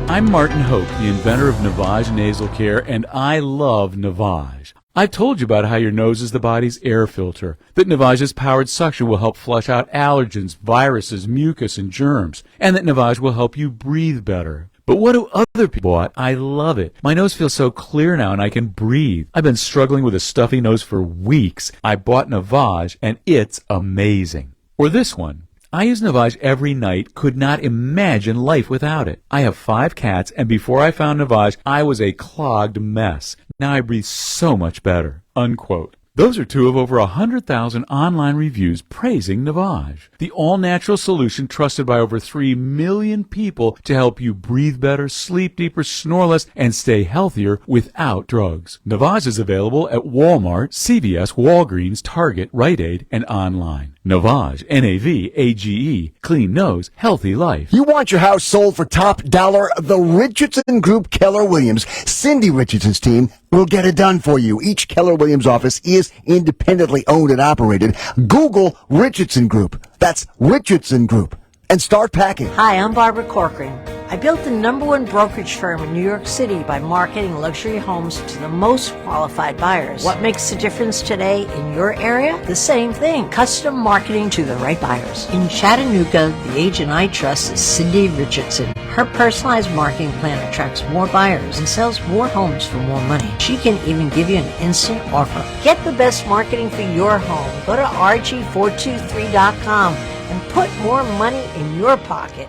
I'm Martin Hope, the inventor of Navage Nasal Care, and I love Navage. I've told you about how your nose is the body's air filter, that Navage's powered suction will help flush out allergens, viruses, mucus, and germs, and that Navage will help you breathe better. But what do other people want? I love it. My nose feels so clear now and I can breathe. I've been struggling with a stuffy nose for weeks. I bought Navage and it's amazing. Or this one. I use Navage every night, could not imagine life without it. I have 5 cats and before I found Navage, I was a clogged mess. Now I breathe so much better. Unquote. Those are 2 of over 100,000 online reviews praising Navage, the all-natural solution trusted by over 3 million people to help you breathe better, sleep deeper, snore less, and stay healthier without drugs. Navage is available at Walmart, CVS, Walgreens, Target, Rite Aid, and online. Navage, N-A-V-A-G-E, clean nose, healthy life. You want your house sold for top dollar? The Richardson Group Keller Williams, Cindi Richardson's team will get it done for you. Each Keller Williams office is independently owned and operated. Google Richardson Group. That's Richardson Group. And start packing. Hi, I'm Barbara Corcoran. I built the #1 brokerage firm in New York City by marketing luxury homes to the most qualified buyers. What makes the difference today in your area? The same thing, custom marketing to the right buyers. In Chattanooga, the agent I trust is Cindi Richardson. Her personalized marketing plan attracts more buyers and sells more homes for more money. She can even give you an instant offer. Get the best marketing for your home. Go to rg423.com and put more money in your pocket.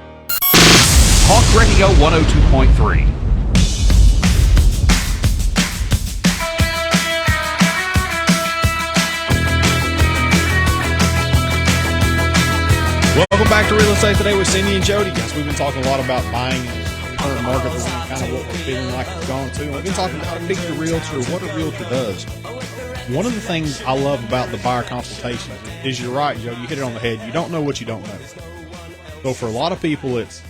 Talk Radio 102.3. Welcome back to Real Estate Today with Cindi and Jody. Yes, we've been talking a lot about buying in the current market, kind of what we're feeling like it's going to. We've been talking about how to pick your realtor, what a realtor does. One of the things I love about the buyer consultation is you're right, Joe. You hit it on the head. You don't know what you don't know. So for a lot of people, it's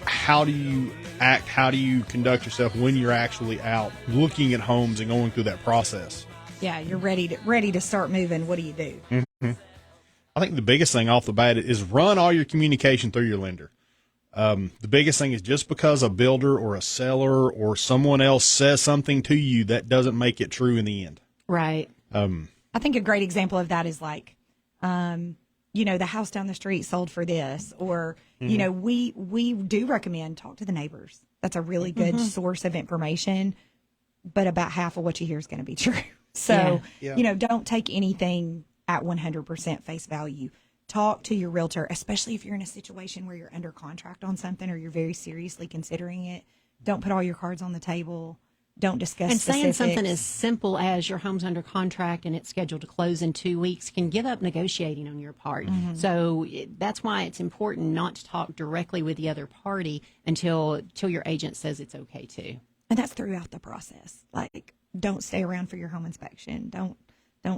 how do you act? How do you conduct yourself when you're actually out looking at homes and going through that process? Yeah, you're ready to start moving. What do you do? Mm-hmm. I think the biggest thing off the bat is run all your communication through your lender. The biggest thing is just because a builder or a seller or someone else says something to you, that doesn't make it true in the end. Right. I think a great example of that is like, the house down the street sold for this, or, we do recommend talk to the neighbors. That's a really good source of information, but about half of what you hear is going to be true. So, don't take anything at 100% face value. Talk to your realtor, especially if you're in a situation where you're under contract on something or you're very seriously considering it. Don't put all your cards on the table. Don't discuss and specifics. saying something as simple as your home's under contract and it's scheduled to close in 2 weeks can give up negotiating on your part. Mm-hmm. So that's why it's important not to talk directly with the other party until your agent says it's okay to. And that's throughout the process. Like, don't stay around for your home inspection. Don't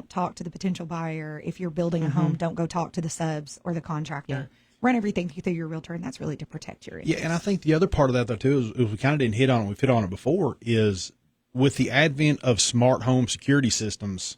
talk to the potential buyer. If you're building a home, don't go talk to the subs or the contractor. Yeah. Run everything through your realtor, and that's really to protect your interest. Yeah, and I think the other part of that, though, too, is we kind of didn't hit on it. We've hit on it before, is with the advent of smart home security systems,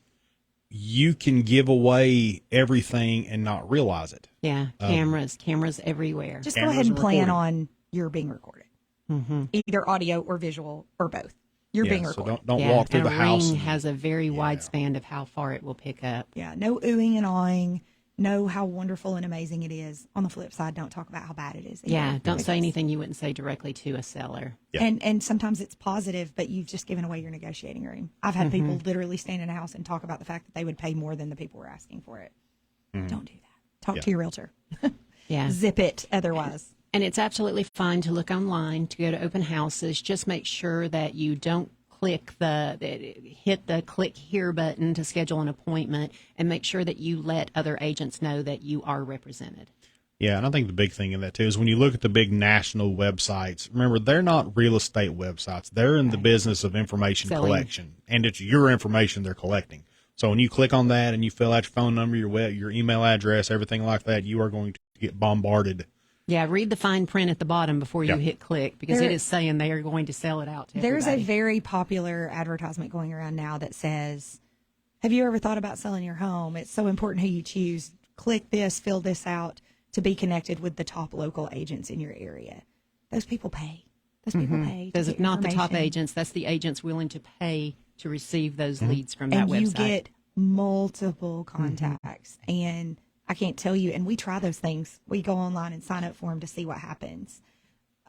you can give away everything and not realize it. Yeah, cameras everywhere. Just go ahead and plan on your being recorded. either audio or visual or both. You're being recorded. So don't walk through the house. Ring has a very wide span of how far it will pick up. Yeah, no oohing and awing. Know how wonderful and amazing it is. On the flip side, don't talk about how bad it is. Yeah, don't say anything you wouldn't say directly to a seller. Yeah. And sometimes it's positive, but you've just given away your negotiating room. I've had people literally stand in a house and talk about the fact that they would pay more than the people were asking for it. Don't do that. Talk to your realtor. Yeah. Zip it otherwise. And it's absolutely fine to look online, to go to open houses. Just make sure that you don't hit the click here button to schedule an appointment, and make sure that you let other agents know that you are represented. Yeah, and I think the big thing in that, too, is when you look at the big national websites, remember, they're not real estate websites. They're in the business of information collection, and it's your information they're collecting. So when you click on that and you fill out your phone number, your email address, everything like that, you are going to get bombarded. Yeah, read the fine print at the bottom before you hit click, because it is saying they are going to sell it out to There's everybody. a very popular advertisement going around now that says, have you ever thought about selling your home? It's so important who you choose. Click this, fill this out to be connected with the top local agents in your area. Those people pay. Those people pay. Because it's not the top agents, that's the agents willing to pay to receive those leads from that and website. You get multiple contacts. And I can't tell you, and we try those things. We go online and sign up for them to see what happens.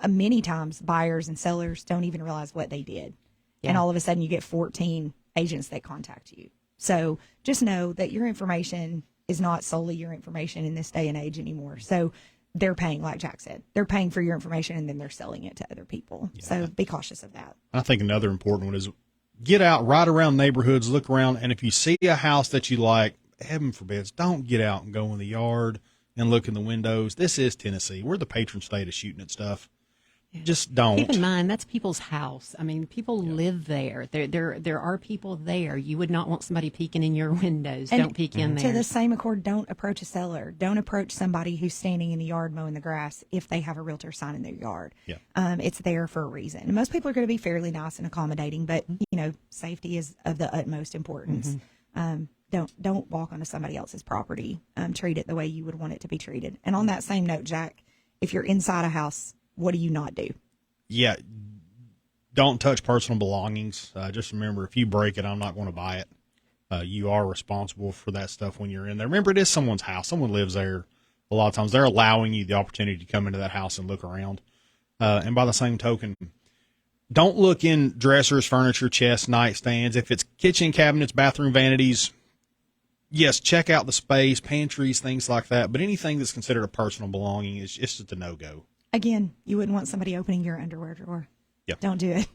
Many times, buyers and sellers don't even realize what they did. Yeah. And all of a sudden, you get 14 agents that contact you. So just know that your information is not solely your information in this day and age anymore. So they're paying, like Jack said, they're paying for your information, and then they're selling it to other people. Yeah. So be cautious of that. I think another important one is get out, ride around neighborhoods, look around, and if you see a house that you like, heaven forbid, don't get out and go in the yard and look in the windows. This is Tennessee. We're the patron state of shooting at stuff. Yeah. Just don't. Keep in mind, that's people's house. I mean, people live there. There are people there. You would not want somebody peeking in your windows. And don't peek in there. To the same accord, don't approach a seller. Don't approach somebody who's standing in the yard mowing the grass if they have a realtor sign in their yard. Yeah. It's there for a reason. And most people are going to be fairly nice and accommodating, but, safety is of the utmost importance. Don't walk onto somebody else's property. Treat it the way you would want it to be treated. And on that same note, Jack, if you're inside a house, what do you not do? Yeah, don't touch personal belongings. Just remember, if you break it, I'm not going to buy it. You are responsible for that stuff when you're in there. Remember, it is someone's house. Someone lives there. A lot of times, they're allowing you the opportunity to come into that house and look around. And by the same token, don't look in dressers, furniture, chests, nightstands. If it's kitchen cabinets, bathroom vanities, yes, check out the space, pantries, things like that. But anything that's considered a personal belonging is just a no-go. Again, you wouldn't want somebody opening your underwear drawer. Yep. Don't do it.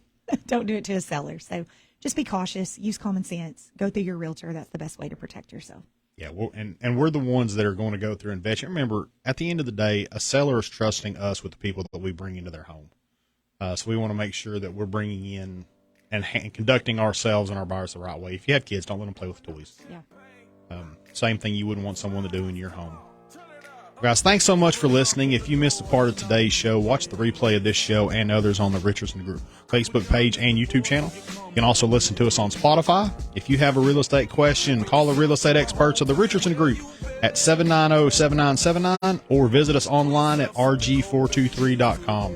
Don't do it to a seller. So just be cautious. Use common sense. Go through your realtor. That's the best way to protect yourself. Yeah, well, and we're the ones that are going to go through and vet you. Remember, at the end of the day, a seller is trusting us with the people that we bring into their home. So we want to make sure that we're bringing in and conducting ourselves and our buyers the right way. If you have kids, don't let them play with toys. Yeah. Same thing you wouldn't want someone to do in your home. Guys, thanks so much for listening. If you missed a part of today's show, watch the replay of this show and others on the Richardson Group Facebook page and YouTube channel. You can also listen to us on Spotify. If you have a real estate question, call the real estate experts of the Richardson Group at 790-7979 or visit us online at rg423.com.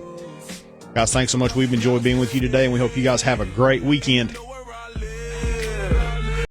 Guys, thanks so much. We've enjoyed being with you today, and we hope you guys have a great weekend.